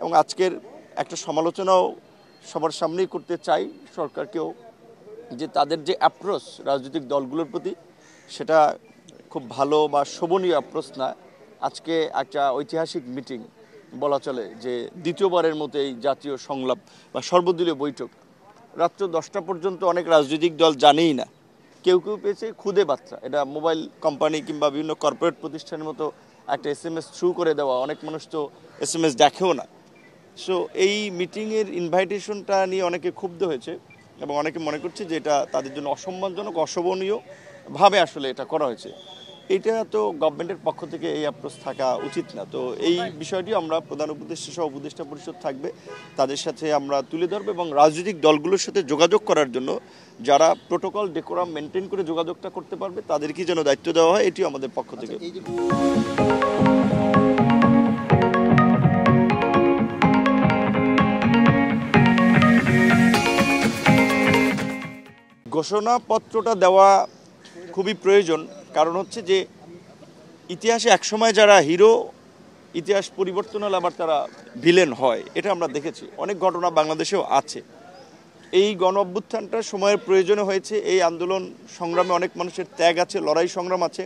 এবং আজকের একটা সমালোচনাও সবার সামনেই করতে চাই সরকারকেও, যে তাদের যে অ্যাপ্রোচ রাজনৈতিক দলগুলোর প্রতি সেটা খুব ভালো বা শোভনীয় অ্যাপ্রোচ না। আজকে একটা ঐতিহাসিক মিটিং বলা চলে, যে দ্বিতীয়বারের মতো এই জাতীয় সংলাপ বা সর্বদলীয় বৈঠক রাত্র 10টা পর্যন্ত অনেক রাজনৈতিক দল জানেই না, কেউ কেউ পেয়েছে খুদে বার্তা, এটা মোবাইল কোম্পানি কিংবা বিভিন্ন কর্পোরেট প্রতিষ্ঠানের মতো একটা SMS থ্রু করে দেওয়া, অনেক মানুষ তো SMS দেখেও না। সো এই মিটিংয়ের ইনভাইটেশনটা নিয়ে অনেকে ক্ষুব্ধ হয়েছে এবং অনেকে মনে করছে যে এটা তাদের জন্য অসম্মানজনক, অশোভনীয়ভাবে আসলে এটা করা হয়েছে। এটা তো গভর্নমেন্টের পক্ষ থেকে এই অ্যাপ্রোচ থাকা উচিত না। তো এই বিষয়টি আমরা প্রধান উপদেষ্টা সহ উপদেষ্টা পরিষদ থাকবে, তাদের সাথে আমরা তুলে ধরবো এবং রাজনৈতিক দলগুলোর সাথে যোগাযোগ করার জন্য যারা প্রোটোকল ডেকোরাম মেনটেন করে যোগাযোগটা করতে পারবে তাদেরকে যেন দায়িত্ব দেওয়া হয়, এটিও আমাদের পক্ষ থেকে। ঘোষণাপত্রটা দেওয়া খুবই প্রয়োজন, কারণ হচ্ছে যে ইতিহাসে একসময় যারা হিরো, ইতিহাস পরিবর্তন হলে আবার তারা ভিলেন হয়, এটা আমরা দেখেছি। অনেক ঘটনা বাংলাদেশেও আছে। এই গণ অভ্যুত্থানটা সময়ের প্রয়োজনে হয়েছে। এই আন্দোলন সংগ্রামে অনেক মানুষের ত্যাগ আছে, লড়াই সংগ্রাম আছে,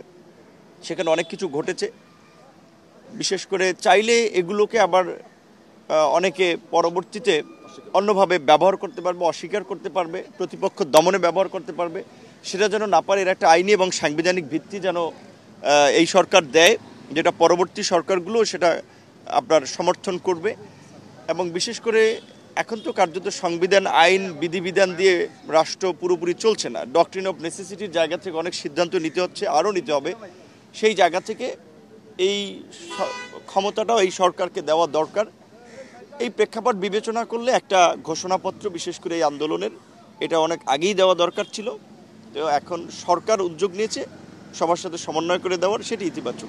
সেখানে অনেক কিছু ঘটেছে। বিশেষ করে চাইলে এগুলোকে আবার অনেকে পরবর্তীতে অন্যভাবে ব্যবহার করতে পারবে, অস্বীকার করতে পারবে, প্রতিপক্ষ দমনে ব্যবহার করতে পারবে। সেটা যেন না পারে, এর একটা আইনি এবং সাংবিধানিক ভিত্তি যেন এই সরকার দেয়, যেটা পরবর্তী সরকারগুলো সেটা আপনার সমর্থন করবে। এবং বিশেষ করে এখন তো কার্যত সংবিধান, আইন, বিধিবিধান দিয়ে রাষ্ট্র পুরোপুরি চলছে না। ডক্ট্রিন অফ নেসেসিটির জায়গা থেকে অনেক সিদ্ধান্ত নিতে হচ্ছে, আরও নিতে হবে। সেই জায়গা থেকে এই ক্ষমতাটাও এই সরকারকে দেওয়া দরকার। এই প্রেক্ষাপট বিবেচনা করলে একটা ঘোষণাপত্র, বিশেষ করে এই আন্দোলনের, এটা অনেক আগেই দেওয়া দরকার ছিল। তো এখন সরকার উদ্যোগ নিয়েছে সবার সাথে সমন্বয় করে দেওয়ার, সেটি ইতিবাচক।